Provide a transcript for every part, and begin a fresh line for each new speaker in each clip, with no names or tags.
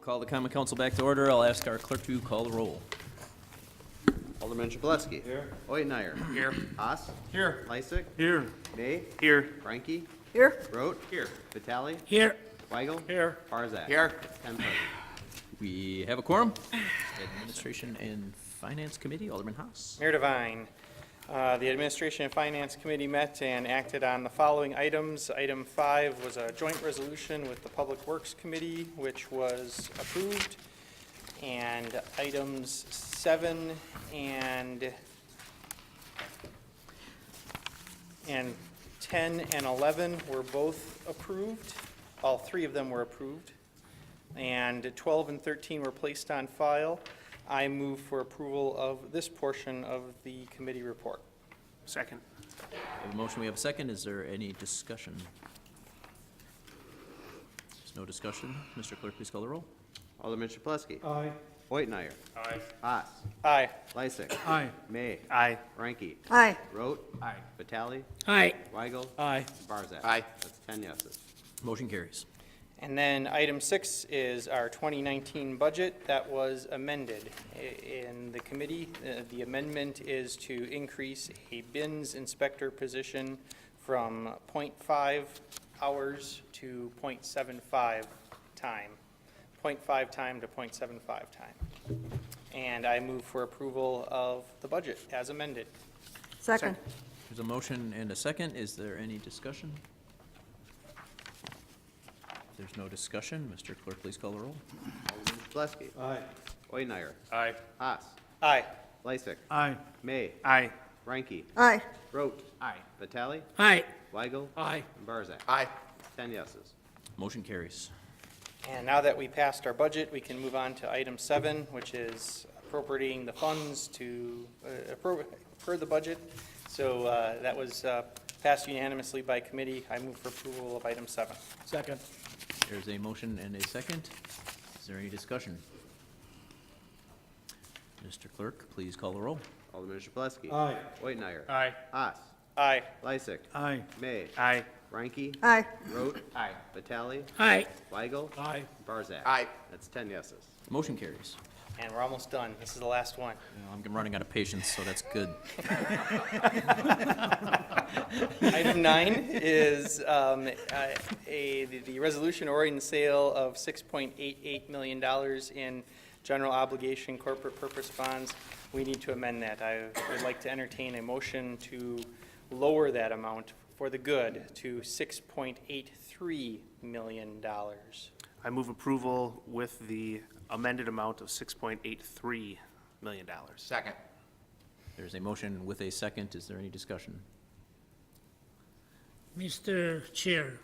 Call the common council back to order. I'll ask our clerk to call the roll.
Alderman Chableski.
Here.
Oitmeyer.
Here.
Haas.
Here.
Lysick.
Here.
May.
Here.
Frankie.
Here.
Rote. Here. Vitale.
Here.
Weigel.
Here.
Barzak.
Here.
10 present.
We have a quorum. Administration and Finance Committee, Alderman Haas.
Mayor Devine, the Administration and Finance Committee met and acted on the following items. Item 5 was a joint resolution with the Public Works Committee, which was approved. And items 7 and 10 and 11 were both approved. All three of them were approved. And 12 and 13 were placed on file. I move for approval of this portion of the committee report.
Second.
We have a motion, we have a second. Is there any discussion? There's no discussion. Mr. Clerk, please call the roll.
Alderman Chableski.
Aye.
Oitmeyer.
Aye.
Haas.
Aye.
Lysick.
Aye.
May.
Aye.
Frankie.
Aye.
Rote.
Aye.
Vitale.
Aye.
Weigel.
Aye.
Barzak.
Aye.
That's 10 yeses.
Motion carries.
And then item 6 is our 2019 budget that was amended in the committee. The amendment is to increase a bins inspector position from 0.5 hours to 0.75 time. 0.5 time to 0.75 time. And I move for approval of the budget as amended.
Second.
There's a motion and a second. Is there any discussion? If there's no discussion, Mr. Clerk, please call the roll.
Alderman Chableski.
Aye.
Oitmeyer.
Aye.
Haas.
Aye.
Lysick.
Aye.
May.
Aye.
Frankie.
Aye.
Rote.
Aye.
Vitale.
Aye.
Weigel.
Aye.
And Barzak.
Aye.
10 yeses.
Motion carries.
And now that we passed our budget, we can move on to item 7, which is appropriating the funds to, per the budget. So that was passed unanimously by committee. I move for approval of item 7.
Second.
There's a motion and a second. Is there any discussion? Mr. Clerk, please call the roll.
Alderman Chableski.
Aye.
Oitmeyer.
Aye.
Haas.
Aye.
Lysick.
Aye.
May.
Aye.
Frankie.
Aye.
Rote.
Aye.
Vitale.
Aye.
Weigel.
Aye.
Barzak.
Aye.
That's 10 yeses.
Motion carries.
And we're almost done. This is the last one.
I'm running out of patience, so that's good.
Item 9 is the resolution ordering the sale of $6.88 million in general obligation corporate purpose bonds. We need to amend that. I would like to entertain a motion to lower that amount for the good to $6.83 million.
I move approval with the amended amount of $6.83 million.
Second.
There's a motion with a second. Is there any discussion?
Mr. Chair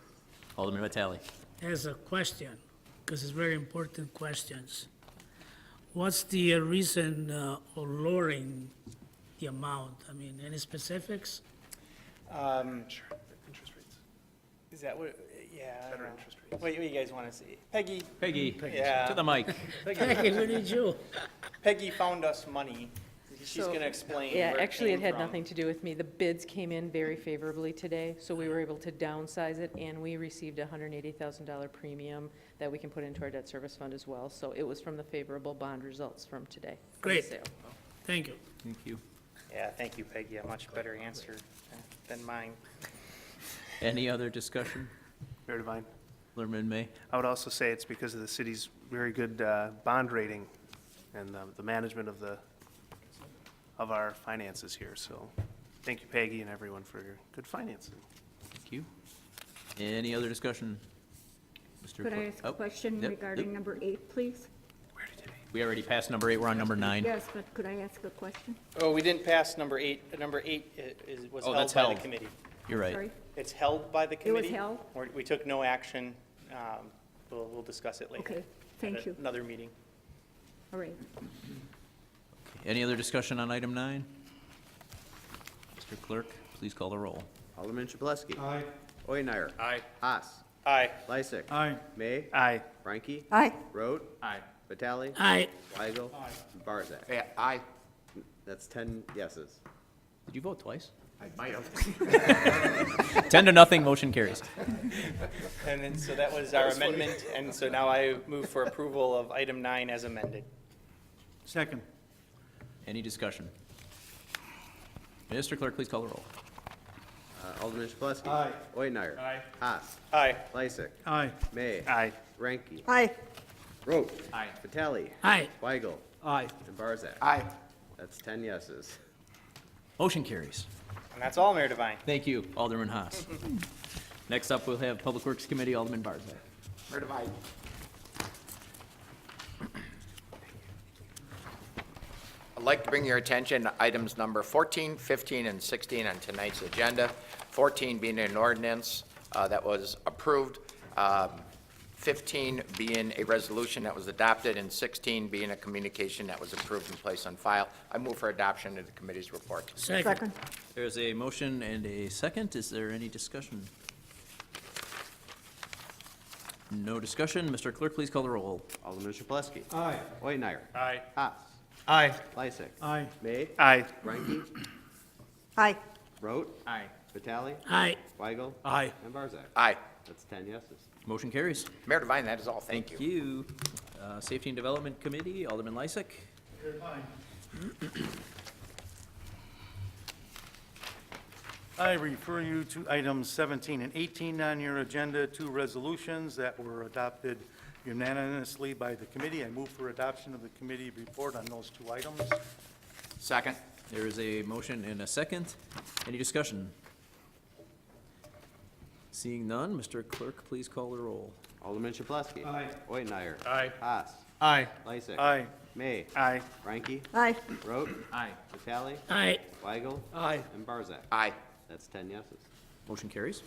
Alderman Vitale.
has a question, because it's very important questions. What's the reason of lowering the amount? I mean, any specifics?
Sure. Interest rates.
Is that what, yeah. I don't
Better
know.
interest rates.
What do you guys want to see? Peggy,
Peggy,
Yeah.
to the mic.
Hey, we need you.
Peggy found us money. She's going to explain
Yeah,
where it
actually, it
came
had
from.
nothing to do with me. The bids came in very favorably today, so we were able to downsize it, and we received a $180,000 premium that we can put into our debt service fund as well. So it was from the favorable bond results from today. for the
Great.
sale.
Thank you.
Thank you.
Yeah, thank you, Peggy. A much better answer than mine.
Any other discussion?
Mayor Devine.
Alderman May.
I would also say it's because of the city's very good bond rating and the management of our finances here. So thank you, Peggy, and everyone for your good financing.
Thank you. Any other discussion? Mr.
Could I
Clerk-
ask a
oh,
question
yep,
regarding
yep.
number 8, please?
We already passed number 8, we're on number 9.
Yes, but could I ask a question?
Oh, we didn't pass number 8. Number 8 was
Oh,
held
that's
by the
held.
committee.
You're right.
Sorry?
It's held by the
was
committee.
held?
We took no action. We'll discuss it later.
Okay, thank you.
Another meeting.
All right.
Any other discussion on item 9? Mr. Clerk, please call the roll.
Alderman Chapletsky. Aye. Omenauer.
Aye.
Haas.
Aye.
Lysick.
Aye.
May.
Aye.
Frankie.
Aye.
Road.
Aye.
Vitale.
Aye.
Weigel. and Barzak.
Yeah, aye.
That's 10 yeses.
Did you vote twice?
I might have.
10-0, motion carries.
And then, so that was our amendment, and so now I move for approval of item 9 as amended.
Second.
Any discussion? Mr. Clerk, please call the roll.
Alderman Chapletsky.
Aye.
Omenauer.
Aye.
Haas.
Aye.
Lysick.
Aye.
May.
Aye.
Ranky.
Aye.
Road.
Aye.
Vitale.
Aye.
Weigel.
Aye.
And Barzak.
Aye.
That's 10 yeses.
Motion carries.
And that's all, Mayor Devine.
Thank you, Alderman Haas. Next up, we'll have Public Works Committee, Alderman Barzak.
Where do I? I'd like to bring your attention to items number 14, 15, and 16 on tonight's agenda. 14 being an ordinance that was approved, 15 being a resolution that was adopted, and 16 being a communication that was approved and placed on file. I move for adoption of the committee's report.
Second.
There's a motion and a second. Is there any discussion? No discussion. Mr. Clerk, please call the roll.
Alderman Chapletsky. Aye. Omenauer.
Aye.
Haas.
Aye.
Lysick.
Aye.
May.
Aye.
Ranky.
Aye.
Road.
Aye.
Vitale.
Aye.
Weigel.
Aye.
And Barzak.
Aye.
That's 10 yeses.
Motion carries.
Mayor Devine, that is all. Thank you.
Thank you. Safety and Development Committee, Alderman Lysick.
I refer you to items 17 and 18 on your agenda, two resolutions that were adopted unanimously by the committee. I move for adoption of the committee report on those two items.
Second.
There is a motion and a second. Any discussion? Seeing none, Mr. Clerk, please call the roll.
Alderman Chapletsky.
Aye.
Omenauer.
Aye.
Haas.
Aye.
Lysick.
Aye.
May.
Aye.
Ranky.
Aye.
Road.
Aye.
Vitale.
Aye.
Weigel.
Aye.
And Barzak.
Aye.
That's 10 yeses.
Motion carries.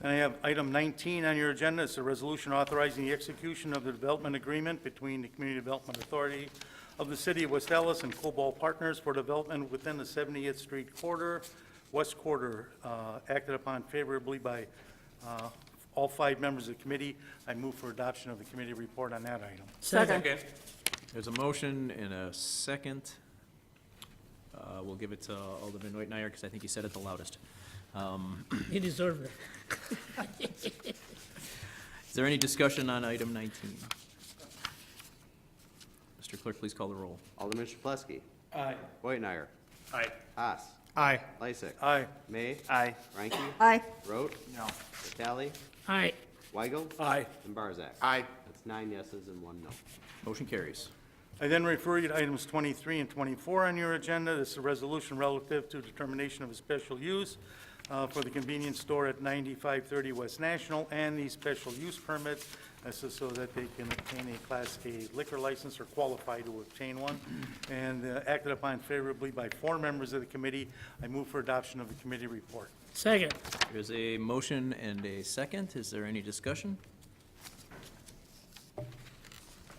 And I have item 19 on your agenda. It's a resolution authorizing the execution of the development agreement between the Community Development Authority of the City of West Allis and Cobalt Partners for development within the 70th Street corridor, West Quarter, acted upon favorably by all 5 members of the committee. I move for adoption of the committee report on that item.
Second.
There's a motion and a second. We'll give it to Alderman Whitenayer because I think he said it the loudest.
He deserved it.
Is there any discussion on item 19? Mr. Clerk, please call the roll.
Alderman Chapletsky.
Aye.
Omenauer.
Aye.
Haas.
Aye.
Lysick.
Aye.
May.
Aye.
Ranky.
Aye.
Road.
No.
Vitale.
Aye.
Weigel.
Aye.
And Barzak.
Aye.
That's 9 yeses and 1 no.
Motion carries.
I then refer you to items 23 and 24 on your agenda. This is a resolution relative to determination of a special use for the convenience store at 9530 West National and the special use permit. This is so that they can obtain a Class A liquor license or qualify to obtain one. And acted upon favorably by 4 members of the committee. I move for adoption of the committee report.
Second.
There's a motion and a second. Is there any discussion?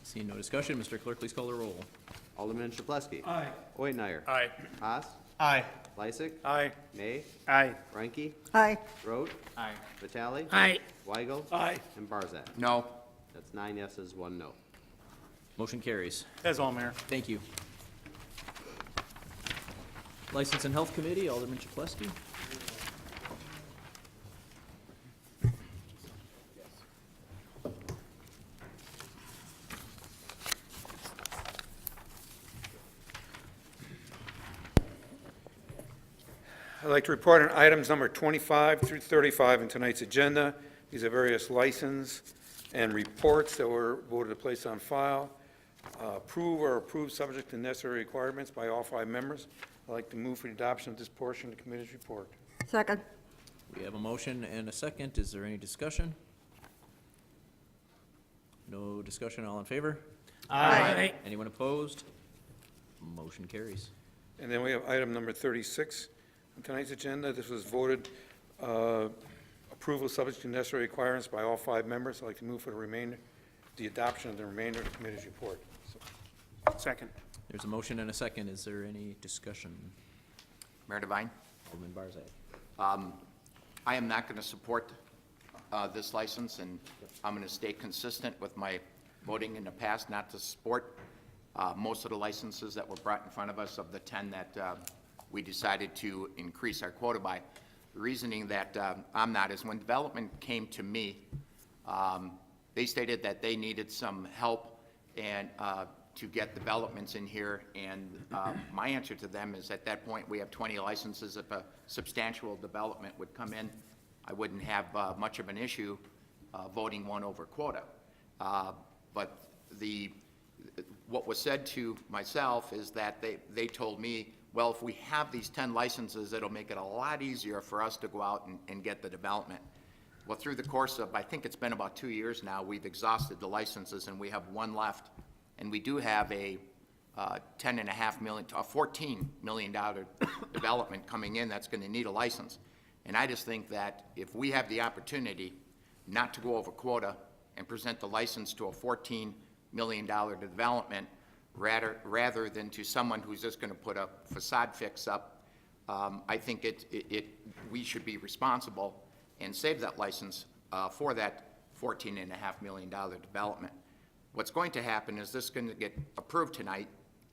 Seeing no discussion, Mr. Clerk, please call the roll.
Alderman Chapletsky.
Aye.
Omenauer.
Aye.
Haas.
Aye.
Lysick.
Aye.
May.
Aye.
Ranky.
Aye.
Road.
Aye.
Vitale.
Aye.
Weigel.
Aye.
And Barzak.
No.
That's 9 yeses, 1 no.
Motion carries.
That's all, Mayor.
Thank you. License and Health Committee, Alderman Chapletsky.
I'd like to report on items number 25 through 35 in tonight's agenda. These are various license and reports that were voted to place on file. Approve or approve subject to necessary requirements by all 5 members. I'd like to move for the adoption of this portion of the committee's report.
Second.
We have a motion and a second. Is there any discussion? No discussion, all in favor?
Aye.
Anyone opposed? Motion carries.
And then we have item number 36 on tonight's agenda. This was voted approval subject to necessary requirements by all 5 members. I'd like to move for the adoption of the remainder of the committee's report.
Second.
There's a motion and a second. Is there any discussion?
Mayor Devine?
Alderman Barzak.
I am not going to support this license, and I'm going to stay consistent with my voting in the past not to support most of the licenses that were brought in front of us of the 10 that we decided to increase our quota by. The reasoning that I'm not is when development came to me, they stated that they needed some help and to get developments in here, and my answer to them is at that point we have 20 licenses. If a substantial development would come in, I wouldn't have much of an issue voting one over quota. But what was said to myself is that they told me, well, if we have these 10 licenses, it'll make it a lot easier for us to go out and get the development. Well, through the course of, I think it's been about 2 years now, we've exhausted the licenses and we have one left. And we do have a $10.5 million, a $14 million development coming in that's going to need a license. And I just think that if we have the opportunity not to go over quota and present the license to a $14 million development rather than to someone who's just going to put a facade fix up, I think we should be responsible and save that license for that $14.5 million development. What's going to happen is this is going to get approved tonight,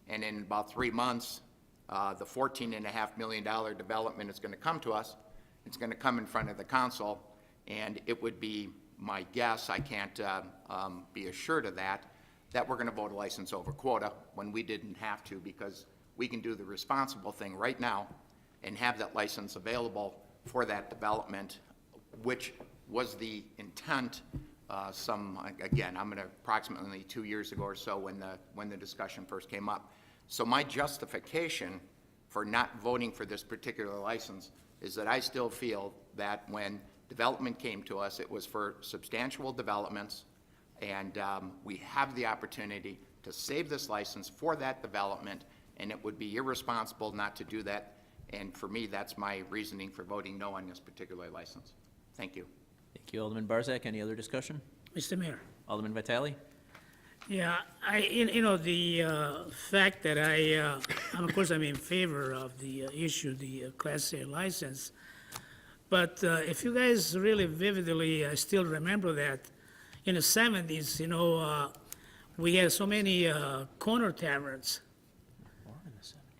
and in about 3 months, the $14.5 million development is going to come to us. It's going to come in front of the council, and it would be my guess, I can't be assured of that we're going to vote a license over quota when we didn't have to, because we can do the responsible thing right now and have that license available for that development, which was the intent again, I'm going to approximately 2 years ago or so when the discussion first came up. So my justification for not voting for this particular license is that I still feel that when development came to us, it was for substantial developments, and we have the opportunity to save this license for that development, and it would be irresponsible not to do that. And for me, that's my reasoning for voting no on this particular license. Thank you.
Thank you, Alderman Barzak. Any other discussion?
Mr. Mayor.
Alderman Vitale?
Yeah, the fact that of course, I'm in favor of the issue, the Class A license. But if you guys really vividly still remember that, in the 70s, we had so many corner taverns,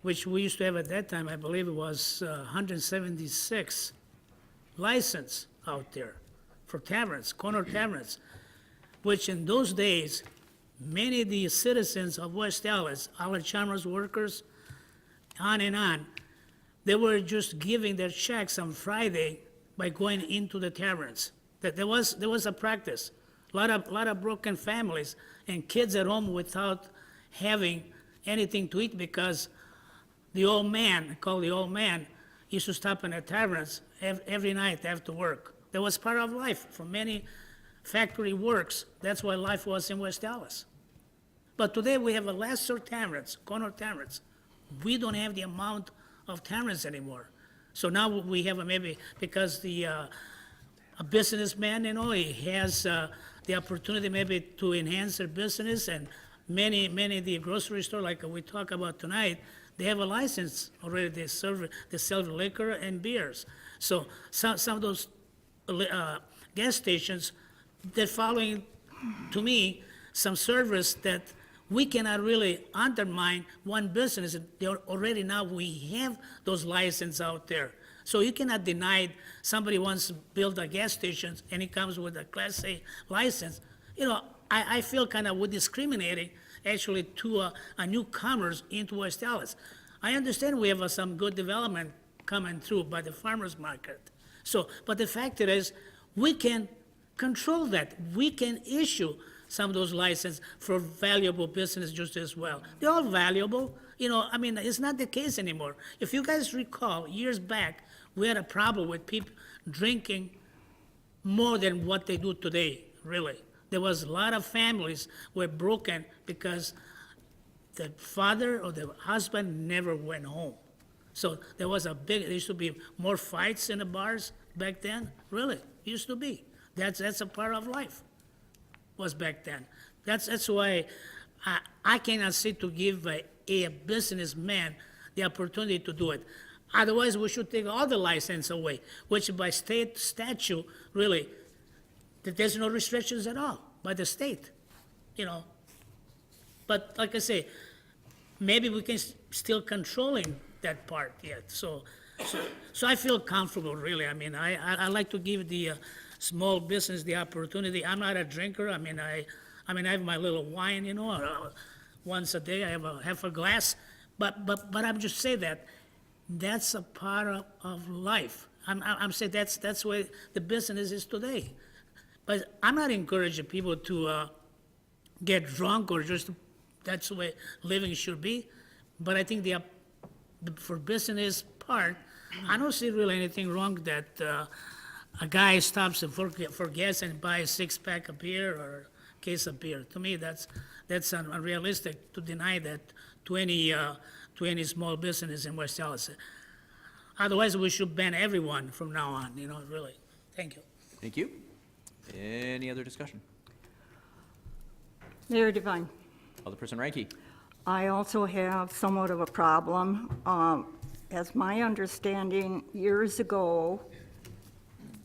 which we used to have at that time. I believe it was 176 license out there for taverns, corner taverns, which in those days, many of the citizens of West Allis, our Chalmers workers, on and on, they were just giving their checks on Friday by going into the taverns. That there was a practice. A lot of broken families and kids at home without having anything to eat because the old man, called the old man, used to stop in the taverns every night after work. That was part of life for many factory works. That's why life was in West Allis. But today we have a lesser taverns, corner taverns. We don't have the amount of taverns anymore. So now we have maybe, because a businessman, he has the opportunity maybe to enhance their business, and many of the grocery store, like we talk about tonight, they have a license already. They sell liquor and beers. So some of those gas stations, they're following, to me, some service that we cannot really undermine one business. Already now we have those licenses out there. So you cannot deny somebody wants to build a gas station and he comes with a Class A license. I feel kind of we're discriminating actually to a newcomers into West Allis. I understand we have some good development coming through by the farmers market. So, but the fact is, we can control that. We can issue some of those licenses for valuable business just as well. They're all valuable. It's not the case anymore. If you guys recall, years back, we had a problem with people drinking more than what they do today, really. There was a lot of families were broken because the father or the husband never went home. So there used to be more fights in the bars back then, really, used to be. That's a part of life, was back then. That's why I cannot sit to give a businessman the opportunity to do it. Otherwise, we should take all the license away, which by state statute, really, there's no restrictions at all by the state, you know. But like I say, maybe we can still controlling that part yet. So I feel comfortable, really. I mean, I like to give the small business the opportunity. I'm not a drinker. I mean, I have my little wine, you know, once a day. I have half a glass. But I'm just saying that's a part of life. I'm saying that's where the business is today. But I'm not encouraging people to get drunk or just that's the way living should be. But I think for business part, I don't see really anything wrong that a guy stops for gas and buys a six-pack of beer or a case of beer. To me, that's unrealistic to deny that to any small business in West Allis. Otherwise, we should ban everyone from now on, you know, really. Thank you.
Thank you. Any other discussion?
Mayor Devine,
Alderperson Ranky?
I also have somewhat of a problem. As my understanding, years ago,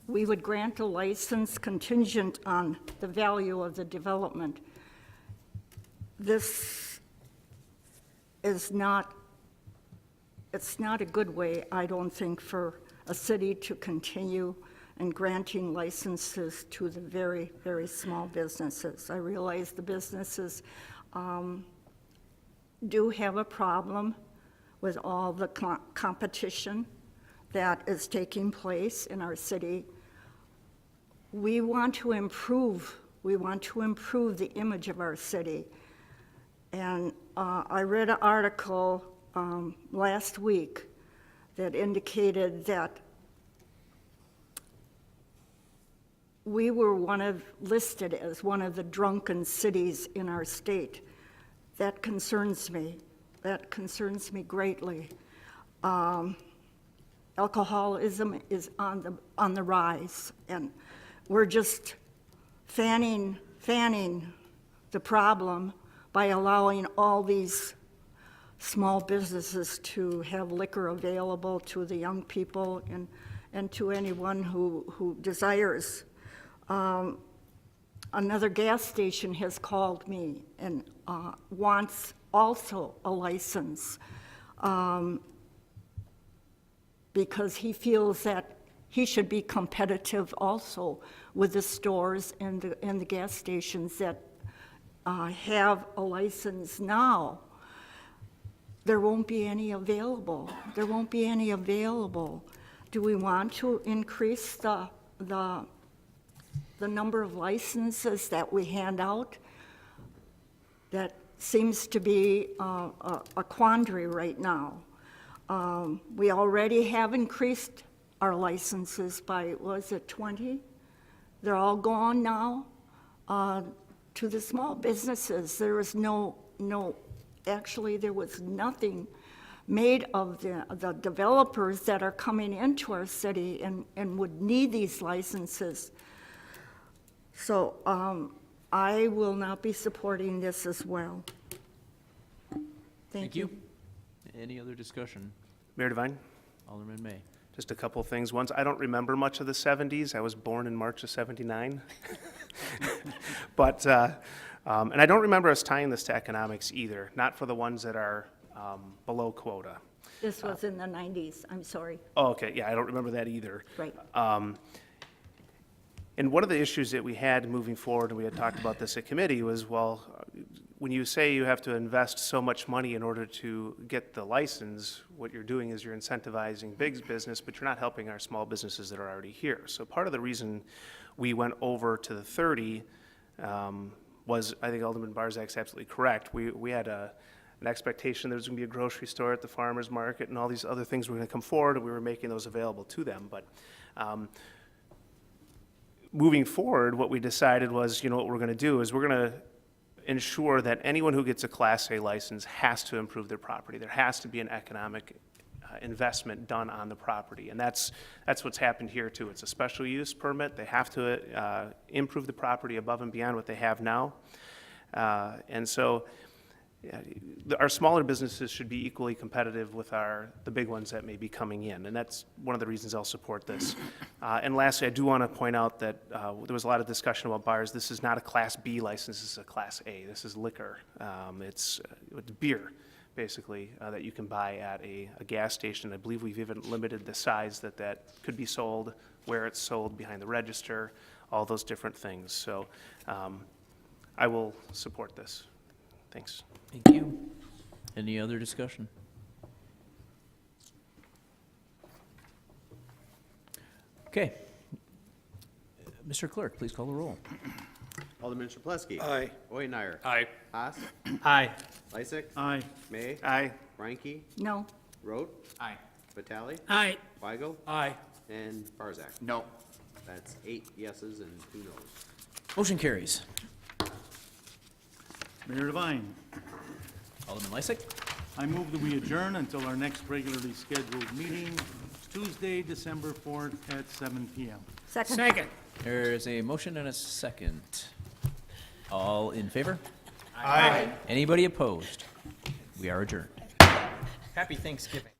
we would grant a license contingent on the value of the development. This is not, it's not a good way, I don't think, for a city to continue and granting licenses to the very, very small businesses. I realize the businesses do have a problem with all the competition that is taking place in our city. We want to improve the image of our city. And I read an article last week that indicated that we were listed as one of the drunken cities in our state. That concerns me. That concerns me greatly. Alcoholism is on the rise, and we're just fanning the problem by allowing all these small businesses to have liquor available to the young people and to anyone who desires. Another gas station has called me and wants also a license because he feels that he should be competitive also with the stores and the gas stations that have a license now. There won't be any available. There won't be any available. Do we want to increase the number of licenses that we hand out? That seems to be a quandary right now. We already have increased our licenses by, was it 20? They're all gone now to the small businesses. There was actually there was nothing made of the developers that are coming into our city and would need these licenses. So I will not be supporting this as well. Thank you.
Any other discussion?
Mayor Devine,
Alderman May?
just a couple of things. One, I don't remember much of the 70s. I was born in March of '79. But, and I don't remember us tying this to economics either, not for the ones that are below quota.
This was in the 90s, I'm sorry.
Oh, okay, yeah, I don't remember that either.
Right.
And one of the issues that we had moving forward, and we had talked about this at committee, was, well, when you say you have to invest so much money in order to get the license, what you're doing is you're incentivizing big business, but you're not helping our small businesses that are already here. So part of the reason we went over to the 30 was, I think Alderman Barzak's absolutely correct. We had an expectation there was going to be a grocery store at the farmer's market and all these other things were going to come forward, and we were making those available to them. But moving forward, what we decided was, you know, what we're going to do is we're going to ensure that anyone who gets a Class A license has to improve their property. There has to be an economic investment done on the property, and that's what's happened here too. It's a special use permit. They have to improve the property above and beyond what they have now. And so our smaller businesses should be equally competitive with the big ones that may be coming in, and that's one of the reasons I'll support this. And lastly, I do want to point out that there was a lot of discussion about bars. This is not a Class B license, this is a Class A. This is liquor. It's beer, basically, that you can buy at a gas station. I believe we've even limited the size that could be sold, where it's sold, behind the register, all those different things. So I will support this. Thanks.
Thank you. Any other discussion? Okay. Mr. Clerk, please call the roll.
Alderman Chapletsky.
Aye.
Oinar.
Aye.
Haas.
Aye.
Lysick.
Aye.
May.
Aye.
Reinke.
No,
Road.
Aye.
Vitale.
Aye.
Weigel.
Aye.
And Barzak.
No.
That's 8 yeses and 2 noes.
Motion carries.
Mayor Devine,
Alderman Lysick.
I move that we adjourn until our next regularly scheduled meeting, Tuesday, December 4th at 7 PM.
second.
Second.
There's a motion and a second. All in favor?
Aye.
Anybody opposed? We are adjourned.
Happy Thanksgiving.